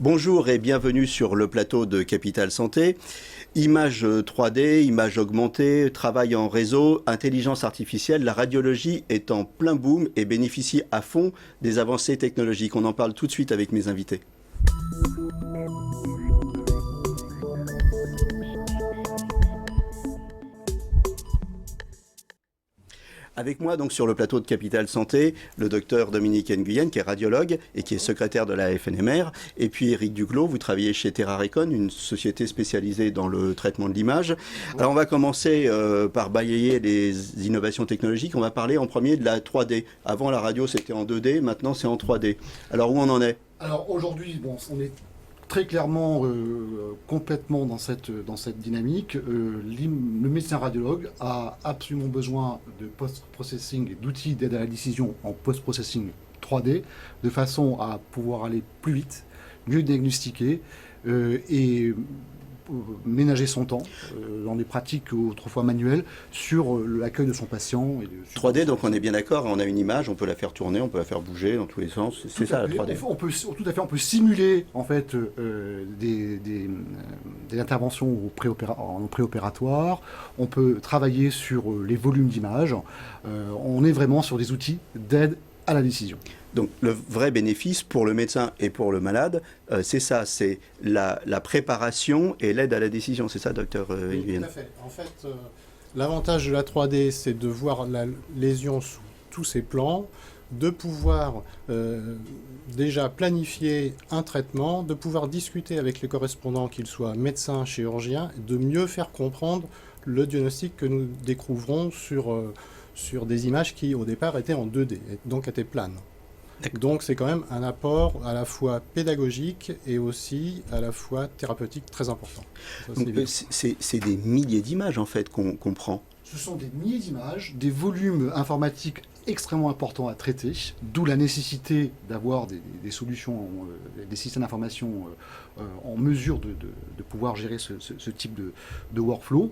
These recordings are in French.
Bonjour et bienvenue sur le plateau de Capital Santé. Images 3D, images augmentées, travail en réseau, intelligence artificielle, la radiologie est en plein boom et bénéficie à fond des avancées technologiques. On en parle tout de suite avec mes invités. Avec moi donc sur le plateau de Capital Santé, le docteur Dominique Nguyen qui est radiologue et qui est secrétaire de la FNMR, et puis Éric Duclos, vous travaillez chez TerraRecon, une société spécialisée dans le traitement de l'image. Alors on va commencer par balayer les innovations technologiques. On va parler en premier de la 3D. Avant la radio c'était en 2D, maintenant c'est en 3D. Alors où on en est? Alors aujourd'hui, on est très clairement complètement dans cette dynamique. Le médecin radiologue a absolument besoin de post-processing et d'outils d'aide à la décision en post-processing 3D, de façon à pouvoir aller plus vite, mieux diagnostiquer et ménager son temps dans des pratiques autrefois manuelles sur l'accueil de son patient. Et 3D, donc on est bien d'accord, on a une image, on peut la faire tourner, on peut la faire bouger dans tous les sens, c'est ça la 3D. On peut simuler en fait des interventions en préopératoire, on peut travailler sur les volumes d'images, on est vraiment sur des outils d'aide à la décision. Donc le vrai bénéfice pour le médecin et pour le malade, c'est ça, c'est la préparation et l'aide à la décision. C'est ça, docteur Nguyen? Tout à fait. En fait, l'avantage de la 3D, c'est de voir la lésion sous tous ses plans, de pouvoir déjà planifier un traitement, de pouvoir discuter avec les correspondants, qu'ils soient médecins, chirurgiens, de mieux faire comprendre le diagnostic que nous découvrons sur des images qui, au départ, étaient en 2D, donc étaient planes. Donc c'est quand même un apport à la fois pédagogique et aussi à la fois thérapeutique très important. C'est des milliers d'images en fait qu'on prend. Ce sont des milliers d'images, des volumes informatiques extrêmement importants à traiter, d'où la nécessité d'avoir des solutions, des systèmes d'information en mesure de pouvoir gérer ce type de workflow.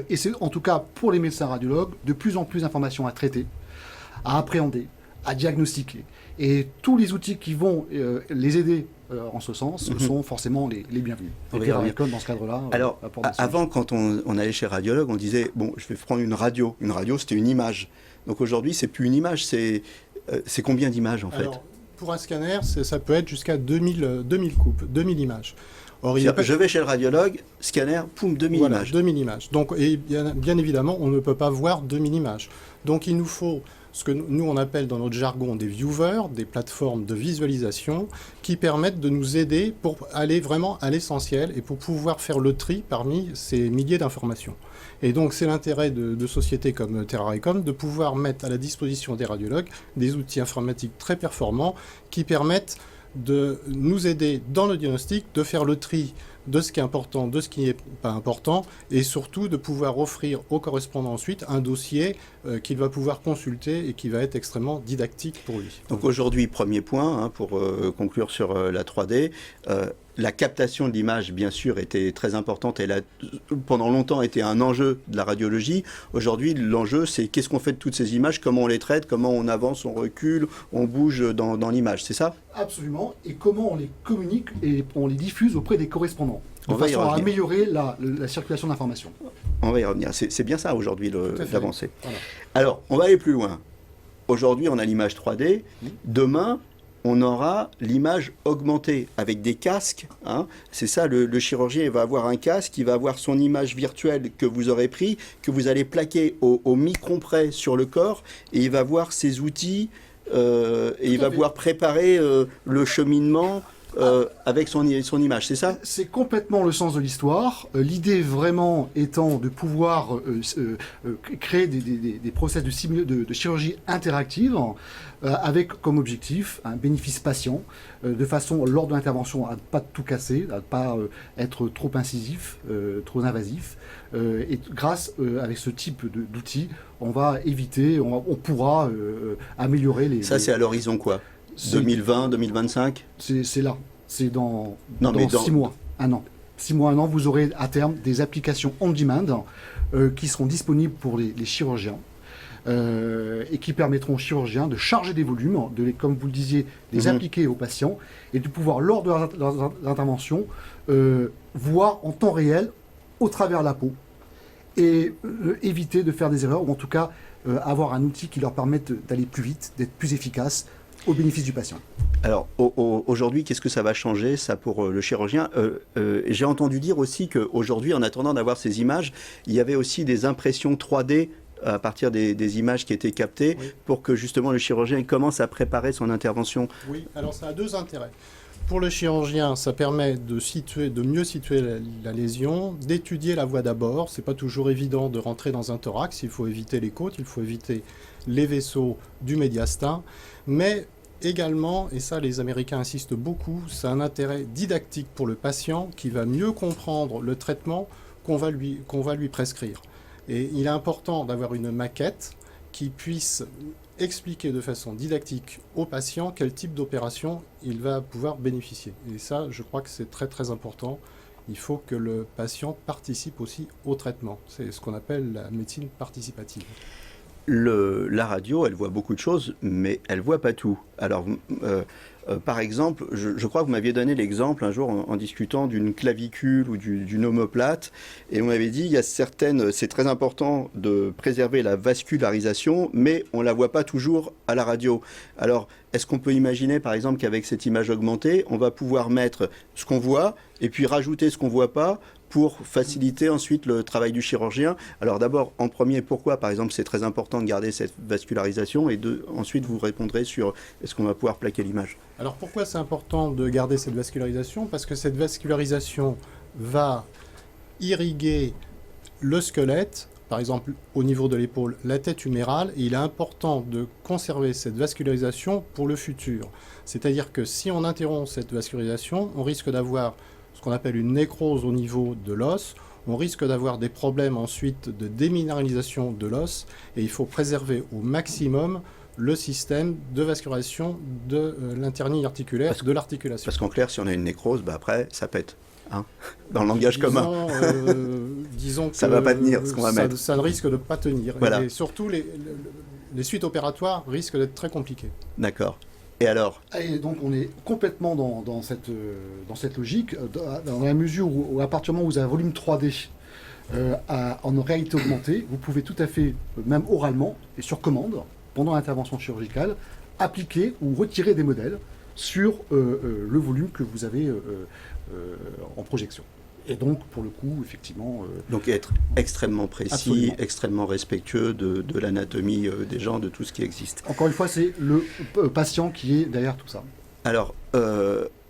Et c'est en tout cas pour les médecins radiologues de plus en plus d'informations à traiter, à appréhender, à diagnostiquer. Et tous les outils qui vont les aider en ce sens sont forcément les bienvenus. Et TerraRecon, dans ce cadre-là... Alors, avant, quand on allait chez radiologue, on disait, bon, je vais prendre une radio. Une radio, c'était une image. Donc aujourd'hui, c'est plus une image, c'est combien d'images en fait? Alors, pour un scanner, ça peut être jusqu'à 2000 coupes, 2000 images. Or, je vais chez le radiologue, scanner, poum, 2000 images. 2000 images. Donc, et bien évidemment, on ne peut pas voir 2000 images. Donc, il nous faut ce que nous, on appelle dans notre jargon des viewers, des plateformes de visualisation qui permettent de nous aider pour aller vraiment à l'essentiel et pour pouvoir faire le tri parmi ces milliers d'informations. Et donc, c'est l'intérêt de sociétés comme TerraRecon de pouvoir mettre à la disposition des radiologues des outils informatiques très performants qui permettent de nous aider dans le diagnostic, de faire le tri de ce qui est important, de ce qui n'est pas important, et surtout de pouvoir offrir au correspondant ensuite un dossier qu'il va pouvoir consulter et qui va être extrêmement didactique pour lui. Donc aujourd'hui, premier point, pour conclure sur la 3D, la captation de l'image, bien sûr, était très importante. Elle a pendant longtemps été un enjeu de la radiologie. Aujourd'hui, l'enjeu, c'est qu'est-ce qu'on fait de toutes ces images, comment on les traite, comment on avance, on recule, on bouge dans l'image, c'est ça? Absolument. Et comment on les communique et on les diffuse auprès des correspondants, de on va façon à améliorer la circulation d'informations. On va y revenir. C'est bien ça, aujourd'hui, l'avancée. Voilà. Alors, on va aller plus loin. Aujourd'hui, on a l'image 3D. Demain, on aura l'image augmentée avec des casques. C'est ça, le chirurgien il va avoir un casque, il va avoir son image virtuelle que vous aurez pris, que vous allez plaquer au micron près sur le corps, et il va voir ses outils, et il va pouvoir préparer le cheminement avec son image, c'est ça? C'est complètement le sens de l'histoire. L'idée vraiment étant de pouvoir créer des process de chirurgie interactive avec comme objectif un bénéfice patient, de façon, lors de l'intervention, à ne pas tout casser, à ne pas être trop incisif, trop invasif. Et grâce, avec ce type d'outils, on va éviter, on pourra améliorer les... Ça, c'est à l'horizon quoi? 2020, 2025? C'est là. C'est dans 6 mois, 1 an. 6 mois, 1 an, vous aurez à terme des applications on-demand qui seront disponibles pour les chirurgiens et qui permettront aux chirurgiens de charger des volumes, comme vous le disiez, les appliquer aux patients et de pouvoir, lors de leurs interventions, voir en temps réel au travers la peau et éviter de faire des erreurs, ou en tout cas avoir un outil qui leur permette d'aller plus vite, d'être plus efficace au bénéfice du patient. Alors aujourd'hui, qu'est-ce que ça va changer, ça, pour le chirurgien? J'ai entendu dire aussi qu'aujourd'hui, en attendant d'avoir ces images, il y avait aussi des impressions 3D à partir des images qui étaient captées, oui, pour que justement le chirurgien commence à préparer son intervention. Oui, alors ça a deux intérêts. Pour le chirurgien, ça permet de mieux situer la lésion, d'étudier la voie d'abord. Ce n'est pas toujours évident de rentrer dans un thorax, il faut éviter les côtes, il faut éviter les vaisseaux du médiastin, mais également, et ça les Américains insistent beaucoup, c'est un intérêt didactique pour le patient qui va mieux comprendre le traitement qu'on va lui prescrire. Et il est important d'avoir une maquette qui puisse expliquer de façon didactique au patient quel type d'opération il va pouvoir bénéficier. Et ça, je crois que c'est très très important. Il faut que le patient participe aussi au traitement. C'est ce qu'on appelle la médecine participative. La radio, elle voit beaucoup de choses, mais elle ne voit pas tout. Alors, par exemple, je crois que vous m'aviez donné l'exemple un jour en discutant d'une clavicule ou d'une omoplate, et on m'avait dit, il y a c'est très important de préserver la vascularisation, mais on ne la voit pas toujours à la radio. Alors, est-ce qu'on peut imaginer, par exemple, qu'avec cette image augmentée, on va pouvoir mettre ce qu'on voit, et puis rajouter ce qu'on ne voit pas, pour faciliter ensuite le travail du chirurgien? Alors d'abord, en premier, pourquoi, par exemple, c'est très important de garder cette vascularisation, et ensuite vous répondrez sur est-ce qu'on va pouvoir plaquer l'image. Alors pourquoi c'est important de garder cette vascularisation? Parce que cette vascularisation va irriguer le squelette, par exemple au niveau de l'épaule, la tête humérale, et il est important de conserver cette vascularisation pour le futur. C'est-à-dire que si on interrompt cette vascularisation, on risque d'avoir ce qu'on appelle une nécrose au niveau de l'os, on risque d'avoir des problèmes ensuite de déminéralisation de l'os, et il faut préserver au maximum le système de vascularisation de l'internie articulaire, de l'articulation. Parce qu'en clair, si on a une nécrose, après, ça pète. Hein, dans le langage commun. Disons que ça ne va pas tenir, ce qu'on va mettre. Ça risque de ne pas tenir. Voilà. Et surtout, les suites opératoires risquent d'être très compliquées. D'accord. Et alors? Et donc on est complètement dans cette logique, dans la mesure où à partir du moment où vous avez un volume 3D en réalité augmentée, vous pouvez tout à fait, même oralement et sur commande, pendant l'intervention chirurgicale, appliquer ou retirer des modèles sur le volume que vous avez en projection. Et donc, pour le coup, effectivement... donc être extrêmement précis, absolument, extrêmement respectueux de l'anatomie des gens, de tout ce qui existe. Encore une fois, c'est le patient qui est derrière tout ça. Alors,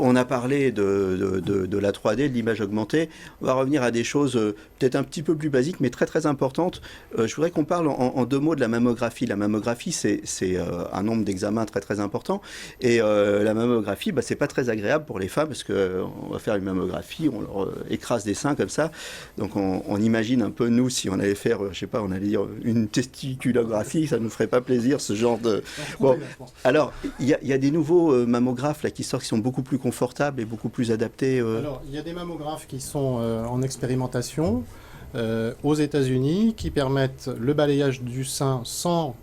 on a parlé de la 3D, de l'image augmentée. On va revenir à des choses peut-être un petit peu plus basiques, mais très très importantes. Je voudrais qu'on parle en deux mots de la mammographie. La mammographie, c'est un nombre d'examens très très important. Et la mammographie, c'est pas très agréable pour les femmes, parce qu'on va faire une mammographie, on leur écrase des seins comme ça. Donc on imagine un peu, nous, si on allait faire, je sais pas, on allait dire une testiculographie, ça nous ferait pas plaisir, ce genre de... Bon, alors, il y a des nouveaux mammographes là, qui sortent, qui sont beaucoup plus confortables et beaucoup plus adaptés. Alors, il y a des mammographes qui sont en expérimentation aux États-Unis, qui permettent le balayage du sein sans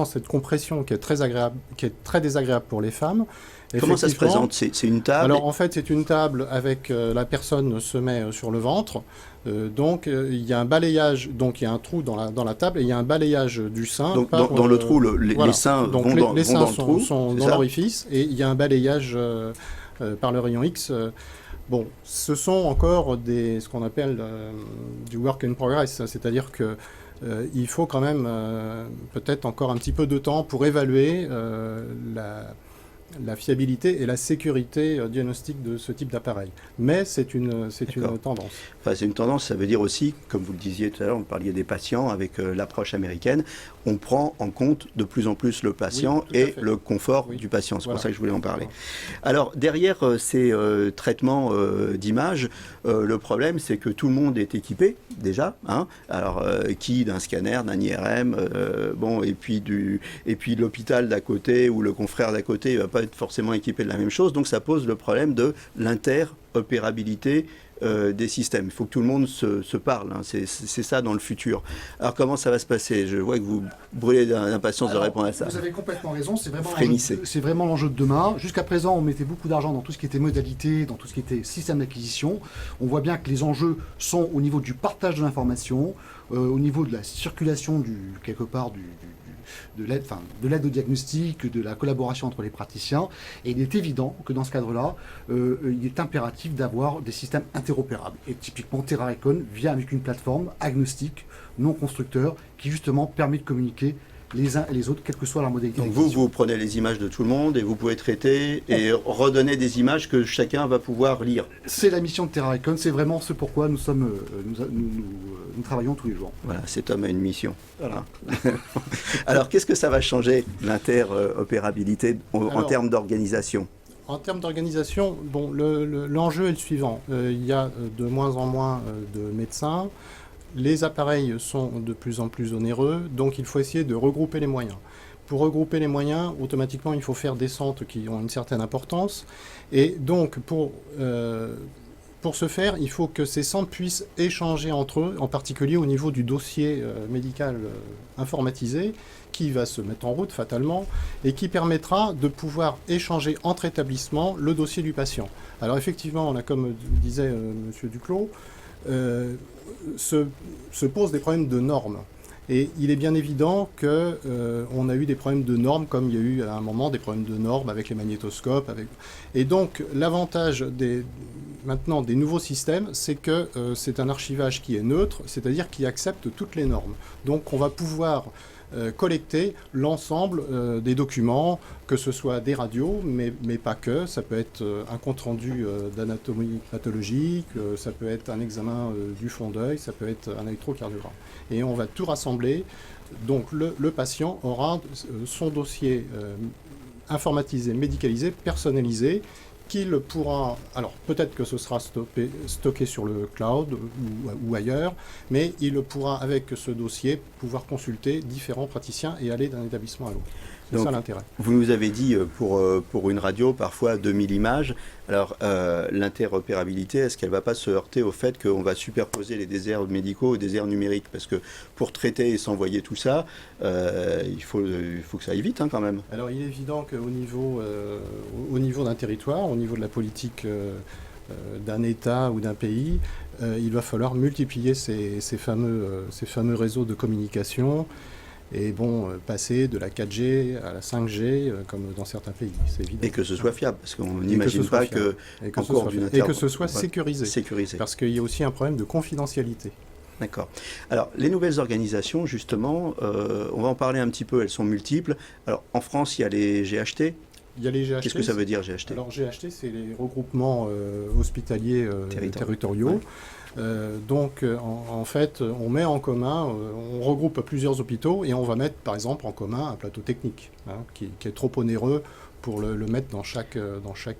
cette compression qui est très agréable, qui est très désagréable pour les femmes. Comment ça se présente? C'est une table? Alors en fait, c'est une table avec la personne se met sur le ventre. Donc il y a un balayage, donc il y a un trou dans la table et il y a un balayage du sein. Donc dans le trou, les seins donc vont dans seins le trou, sont dans l'orifice, et il y a un balayage par le rayon X. Bon, ce sont encore ce qu'on appelle du work in progress, c'est-à-dire que il faut quand même peut-être encore un petit peu de temps pour évaluer la fiabilité et la sécurité diagnostique de ce type d'appareil. Mais c'est une tendance. Enfin, c'est une tendance, ça veut dire aussi, comme vous le disiez tout à l'heure, vous parliez des patients avec l'approche américaine, on prend en compte de plus en plus le patient et le confort du patient. C'est pour ça que je voulais en parler. Alors, derrière ces traitements d'image, le problème, c'est que tout le monde est équipé, déjà. Hein. Alors, qui d'un scanner, d'un IRM, et puis l'hôpital d'à côté ou le confrère d'à côté ne va pas être forcément équipé de la même chose. Donc, ça pose le problème de l'interopérabilité des systèmes. Il faut que tout le monde se parle, hein. C'est ça dans le futur. Alors comment ça va se passer? Je vois que vous brûlez d'impatience de répondre à ça. Vous avez complètement raison, c'est Frémissez. vraiment l'enjeu de demain. Jusqu'à présent, on mettait beaucoup d'argent dans tout ce qui était modalité, dans tout ce qui était système d'acquisition. On voit bien que les enjeux sont au niveau du partage de l'information, au niveau de la circulation de l'aide au diagnostic, de la collaboration entre les praticiens. Et il est évident que dans ce cadre-là, il est impératif d'avoir des systèmes interopérables. Et typiquement, TerraRecon vient avec une plateforme agnostique, non constructeur, qui justement permet de communiquer les uns et les autres, quelle que soit leur modalité. Donc vous prenez les images de tout le monde et vous pouvez traiter et redonner des images que chacun va pouvoir lire. C'est la mission de TerraRecon, c'est vraiment ce pourquoi nous travaillons tous les jours. Voilà, cet homme a une mission. Voilà. Alors, qu'est-ce que ça va changer, l'interopérabilité, en termes d'organisation? En termes d'organisation, bon, l'enjeu est le suivant. Il y a de moins en moins de médecins. Les appareils sont de plus en plus onéreux, donc il faut essayer de regrouper les moyens. Pour regrouper les moyens, automatiquement, il faut faire des centres qui ont une certaine importance. Et donc, pour ce faire, il faut que ces centres puissent échanger entre eux, en particulier au niveau du dossier médical informatisé, qui va se mettre en route fatalement, et qui permettra de pouvoir échanger entre établissements le dossier du patient. Alors effectivement, là, comme disait M. Duclos, se posent des problèmes de normes. Et il est bien évident qu'on a eu des problèmes de normes, comme il y a eu à un moment des problèmes de normes avec les magnétoscopes. Et donc, l'avantage maintenant des nouveaux systèmes, c'est que c'est un archivage qui est neutre, c'est-à-dire qui accepte toutes les normes. Donc, on va pouvoir collecter l'ensemble des documents, que ce soit des radios, mais pas que. Ça peut être un compte-rendu d'anatomie pathologique, ça peut être un examen du fond d'œil, ça peut être un électrocardiogramme. Et on va tout rassembler. Donc le patient aura son dossier informatisé, médicalisé, personnalisé, qu'il pourra, alors peut-être que ce sera stocké sur le cloud ou ailleurs, mais il pourra avec ce dossier pouvoir consulter différents praticiens et aller d'un établissement à l'autre. C'est ça l'intérêt. Vous nous avez dit pour une radio parfois 2000 images. Alors l'interopérabilité, est-ce qu'elle ne va pas se heurter au fait qu'on va superposer les déserts médicaux aux déserts numériques? Parce que pour traiter et s'envoyer tout ça, il faut que ça aille vite quand même. Alors il est évident qu'au niveau d'un territoire, au niveau de la politique d'un État ou d'un pays, il va falloir multiplier ces fameux réseaux de communication. Et bon, passer de la 4G à la 5G, comme dans certains pays, c'est évident. Et que ce soit fiable, parce qu'on n'imagine pas que et que ce soit sécurisé. Parce qu'il y a aussi un problème de confidentialité. D'accord. Alors, les nouvelles organisations, justement, on va en parler un petit peu, elles sont multiples. Alors, en France, il y a les GHT. Il y a les GHT. Qu'est-ce que ça veut dire, GHT? Alors, GHT, c'est les regroupements hospitaliers territoriaux. Ouais. Donc, en fait, on met en commun, on regroupe plusieurs hôpitaux et on va mettre, par exemple, en commun un plateau technique qui est trop onéreux pour le mettre dans chaque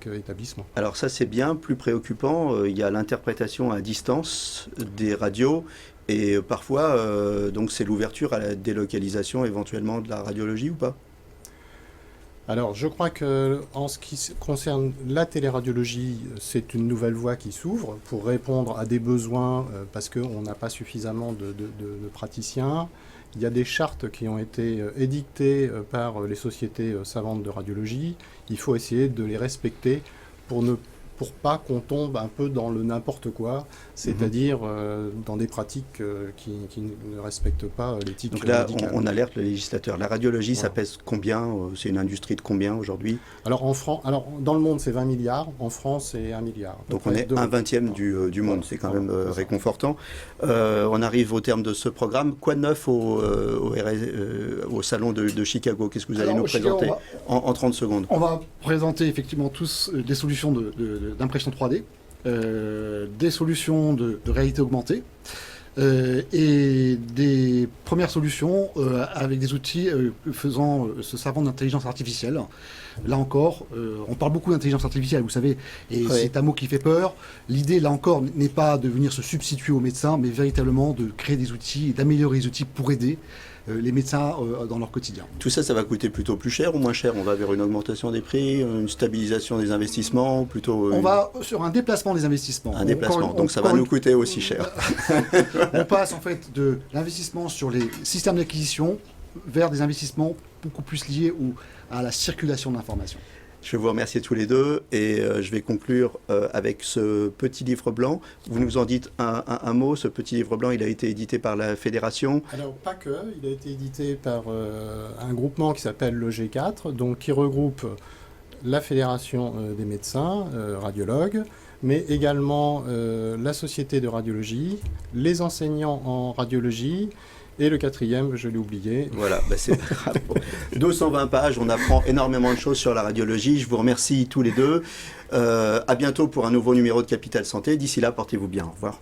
établissement. Alors ça, c'est bien. Plus préoccupant, il y a l'interprétation à distance des radios et parfois, donc c'est l'ouverture à la délocalisation éventuellement de la radiologie ou pas ? Alors, je crois qu'en ce qui concerne la téléradiologie, c'est une nouvelle voie qui s'ouvre pour répondre à des besoins parce qu'on n'a pas suffisamment de praticiens. Il y a des chartes qui ont été édictées par les sociétés savantes de radiologie. Il faut essayer de les respecter pour pas qu'on tombe un peu dans le n'importe quoi, c'est-à-dire dans des pratiques qui ne respectent pas l'éthique médicale. Donc là, on alerte le législateur. La radiologie, voilà. Ça pèse combien? C'est une industrie de combien aujourd'hui? Alors, dans le monde, c'est 20 milliards. En France, c'est 1 milliard. Donc on est 1/20 du monde. C'est quand même réconfortant. On arrive au terme de ce programme. Quoi de neuf au salon de Chicago? Qu'est-ce que vous allez nous présenter en 30 secondes? On va présenter effectivement tous des solutions d'impression 3D, des solutions de réalité augmentée et des premières solutions avec des outils se servant d'intelligence artificielle. Là encore, on parle beaucoup d'intelligence artificielle, vous savez, et oui. C'est un mot qui fait peur. L'idée, là encore, n'est pas de venir se substituer aux médecins, mais véritablement de créer des outils et d'améliorer les outils pour aider les médecins dans leur quotidien. Tout ça, ça va coûter plutôt plus cher ou moins cher? On va vers une augmentation des prix, une stabilisation des investissements, ou plutôt... On va sur un déplacement des investissements. Un déplacement, donc ça va nous coûter aussi cher. On passe en fait de l'investissement sur les systèmes d'acquisition vers des investissements beaucoup plus liés à la circulation d'informations. Je vais vous remercier tous les deux et je vais conclure avec ce petit livre blanc. Vous nous en dites un mot. Ce petit livre blanc, il a été édité par la Fédération. Alors pas que, il a été édité par un groupement qui s'appelle le G4, donc qui regroupe la Fédération des médecins, radiologues, mais également la Société de radiologie, les enseignants en radiologie. Et le quatrième, je l'ai oublié. Voilà, c'est pas grave. 220 pages, on apprend énormément de choses sur la radiologie. Je vous remercie tous les deux. À bientôt pour un nouveau numéro de Capital Santé. D'ici là, portez-vous bien. Au revoir.